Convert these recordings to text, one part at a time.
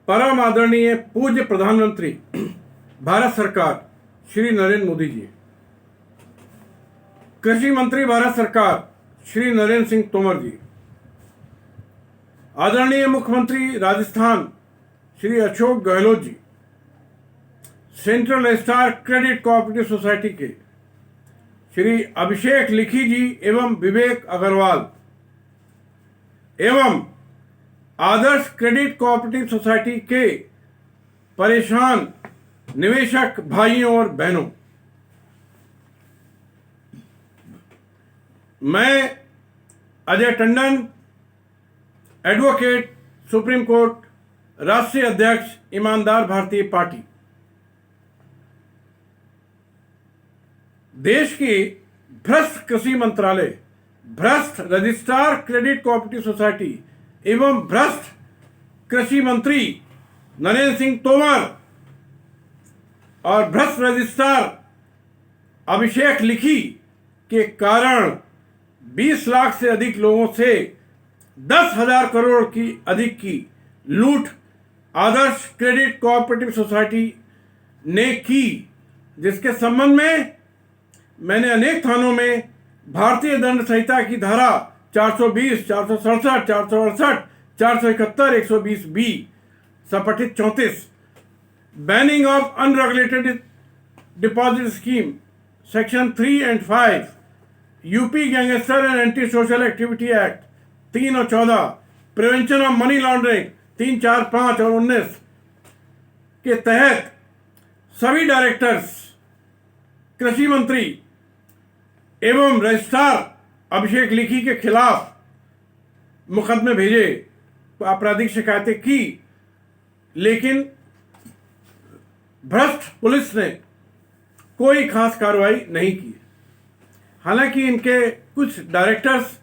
परम आदरणीय पूज्य प्रधानमंत्री भारत सरकार श्री नरेंद्र मोदी जी, कृषि मंत्री भारत सरकार श्री नरेंद्र सिंह तोमर जी, आदरणीय मुख्यमंत्री Rajasthan Shri Ashok Gehlot ji, central star credit cooperative society के श्री अभिषेक लिखी जी एवं विवेक अग्रवाल एवं आदर्श क्रेडिट कोऑपरेटिव सोसाइटी के परेशान निवेशक भाइयों और बहनों, मैं Ajay Tandon, advocate, supreme court, राष्ट्रीय अध्यक्ष, ईमानदार भारतीय पार्टी, देश की भ्रष्ट कृषि मंत्रालय, भ्रष्ट रजिस्ट्रार क्रेडिट कोऑपरेटिव सोसाइटी एवं भ्रष्ट कृषि मंत्री नरेंद्र सिंह तोमर और भ्रष्ट रजिस्ट्रार अभिषेक लिखी के कारण 20 लाख से अधिक लोगों से 10,000 करोड़ की अधिक की लूट आदर्श क्रेडिट कोऑपरेटिव सोसाइटी ने की, जिसके संबंध में मैंने अनेक थानों में भारतीय दंड संहिता की धारा 420, 467, 468, 471, 120 बी सपठित 34, banning of unregulated deposit scheme section 3 and 5, UP gangster and anti social activity act 3 और 14, प्रिवेंशन ऑफ मनी लॉन्ड्रिंग 3, 4, 5 और 19 के तहत सभी डायरेक्टर्स, कृषि मंत्री एवं रजिस्ट्रार अभिषेक लिखी के खिलाफ मुकदमे भेजे, आपराधिक शिकायतें की, लेकिन भ्रष्ट पुलिस ने कोई खास कार्रवाई नहीं की। हालांकि इनके कुछ डायरेक्टर्स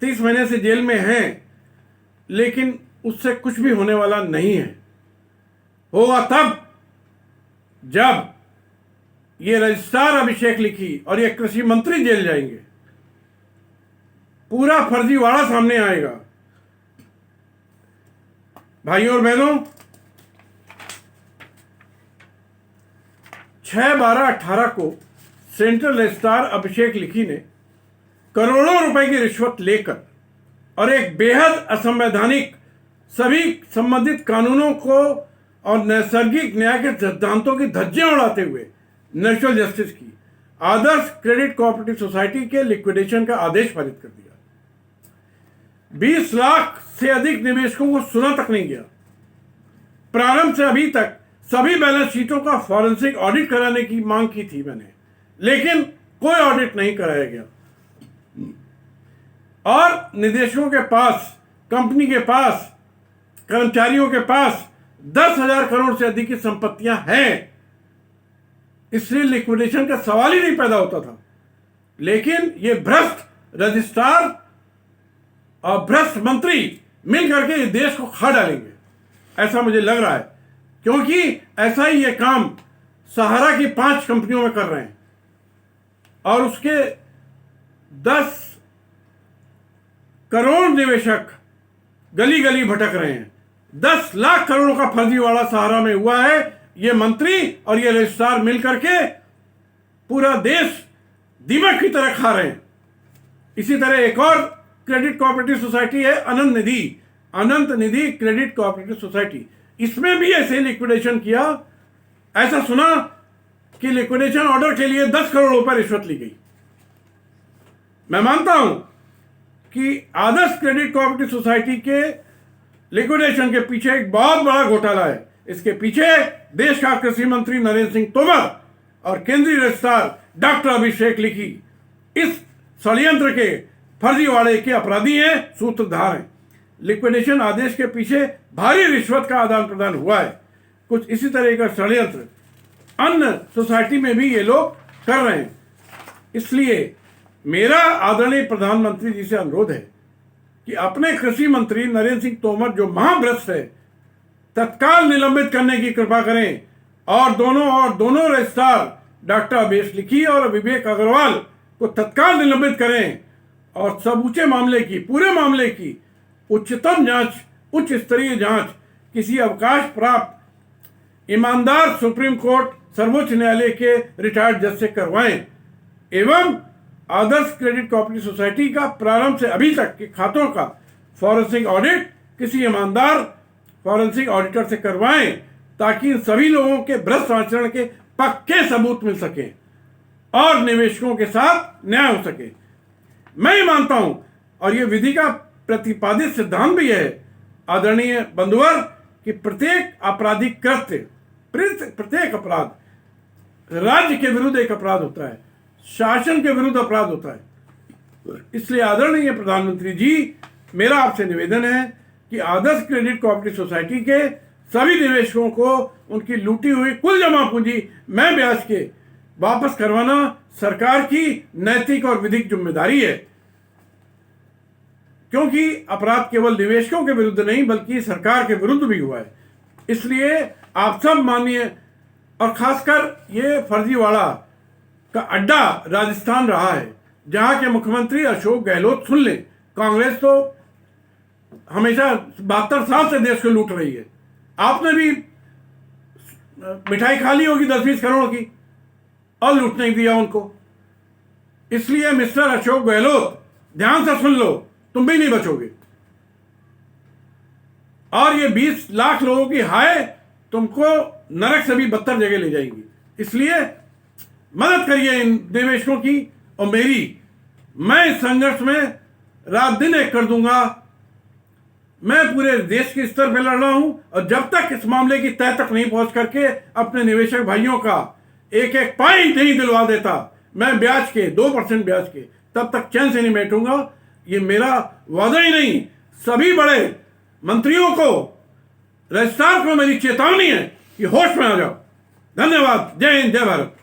30 महीने से जेल में हैं, लेकिन उससे कुछ भी होने वाला नहीं है। होगा तब जब ये रजिस्ट्रार अभिषेक लिखी और ये कृषि मंत्री जेल जाएंगे, पूरा फर्जीवाड़ा सामने आएगा। भाइयों और बहनों, 6/12/18 को सेंट्रल रजिस्ट्रार अभिषेक लिखी ने करोड़ों रुपए की रिश्वत लेकर और एक बेहद असंवैधानिक सभी संबंधित कानूनों को और नैसर्गिक न्याय के सिद्धांतों की धज्जियां उड़ाते हुए नेचुरल जस्टिस की आदर्श क्रेडिट कोऑपरेटिव सोसाइटी के लिक्विडेशन का आदेश पारित कर दिया। 20 लाख से अधिक निवेशकों को सुना तक नहीं गया। प्रारंभ से अभी तक सभी बैलेंस शीटों का फॉरेंसिक ऑडिट कराने की मांग की थी मैंने, लेकिन कोई ऑडिट नहीं कराया गया और निदेशकों के पास, कंपनी के पास, कर्मचारियों के पास 10,000 करोड़ से अधिक की संपत्तियां हैं, इसलिए लिक्विडेशन का सवाल ही नहीं पैदा होता था। लेकिन ये भ्रष्ट रजिस्ट्रार और भ्रष्ट मंत्री मिल करके इस देश को खा डालेंगे, ऐसा मुझे लग रहा है, क्योंकि ऐसा ही ये काम सहारा की 5 कंपनियों में कर रहे हैं और उसके 10 करोड़ निवेशक गली गली भटक रहे हैं। 10 लाख करोड़ का फर्जीवाड़ा सहारा में हुआ है। ये मंत्री और ये रजिस्ट्रार मिल करके पूरा देश दीमक की तरह खा रहे हैं। इसी तरह एक और क्रेडिट कोऑपरेटिव सोसाइटी है अनंत निधि क्रेडिट कोऑपरेटिव सोसाइटी, इसमें भी ऐसे लिक्विडेशन किया। ऐसा सुना कि लिक्विडेशन ऑर्डर के लिए 10 करोड़ रुपए रिश्वत ली गई। मैं मानता हूं कि आदर्श क्रेडिट कोऑपरेटिव सोसाइटी के लिक्विडेशन के पीछे एक बहुत बड़ा घोटाला है। इसके पीछे देश का कृषि मंत्री नरेंद्र सिंह तोमर और केंद्रीय रजिस्ट्रार डॉक्टर अभिषेक लिखी इस षड्यंत्र के फर्जीवाड़े के अपराधी हैं, सूत्रधार हैं। लिक्विडेशन आदेश के पीछे भारी रिश्वत का आदान प्रदान हुआ है। कुछ इसी तरह का षड्यंत्र अन्य सोसाइटी में भी ये लोग कर रहे हैं। इसलिए मेरा आदरणीय प्रधानमंत्री जी से अनुरोध है कि अपने कृषि मंत्री नरेंद्र सिंह तोमर, जो महाभ्रष्ट है, तत्काल निलंबित करने की कृपा करें और दोनों रजिस्ट्रार डॉक्टर अभिषेक लिखी और विवेक अग्रवाल को तत्काल निलंबित करें और समूचे मामले की, पूरे मामले की उच्चतम जांच, उच्च स्तरीय जांच किसी अवकाश प्राप्त ईमानदार सुप्रीम कोर्ट सर्वोच्च न्यायालय के रिटायर्ड जज से करवाएं एवं आदर्श क्रेडिट कोऑपरेटिव सोसाइटी का प्रारंभ से अभी तक के खातों का फॉरेंसिक ऑडिट किसी ईमानदार फॉरेंसिक ऑडिटर से करवाएं ताकि इन सभी लोगों के भ्रष्ट आचरण के पक्के सबूत मिल सके और निवेशकों के साथ न्याय हो सके। मैं ये मानता हूं और ये विधि का प्रतिपादित सिद्धांत भी है आदरणीय बंधुवर कि प्रत्येक आपराधिक कृत्य, प्रत्येक अपराध राज्य के विरुद्ध एक अपराध होता है, शासन के विरुद्ध अपराध होता है। इसलिए आदरणीय प्रधानमंत्री जी, मेरा आपसे निवेदन है कि आदर्श क्रेडिट कोऑपरेटिव सोसाइटी के सभी निवेशकों को उनकी लूटी हुई कुल जमा पूंजी मैं ब्याज के वापस करवाना सरकार की नैतिक और विधिक जिम्मेदारी है, क्योंकि अपराध केवल निवेशकों के विरुद्ध नहीं बल्कि सरकार के विरुद्ध भी हुआ है। इसलिए आप सब मानिए, और खासकर ये फर्जीवाड़ा का अड्डा राजस्थान रहा है जहां के मुख्यमंत्री अशोक गहलोत, सुन लें, कांग्रेस तो हमेशा 72 साल से देश को लूट रही है। आपने भी मिठाई खा ली होगी 10-20 करोड़ की और लूट नहीं दिया उनको। इसलिए मिस्टर अशोक गहलोत, ध्यान से सुन लो, तुम भी नहीं बचोगे। और ये 20 लाख लोगों की हाय तुमको नरक से भी बदतर जगह ले जाएंगी। इसलिए मदद करिए इन निवेशकों की और मेरी। मैं इस संघर्ष में रात दिन एक कर दूंगा। मैं पूरे देश के स्तर पर लड़ रहा हूं और जब तक इस मामले की तह तक नहीं पहुंच करके अपने निवेशक भाइयों का एक एक पाई नहीं दिलवा देता, मैं ब्याज के 2% ब्याज के, तब तक चैन से नहीं बैठूंगा। ये मेरा वादा ही नहीं, सभी बड़े मंत्रियों को, रजिस्ट्रार को मेरी चेतावनी है कि होश में आ जाओ। धन्यवाद। जय हिंद, जय भारत।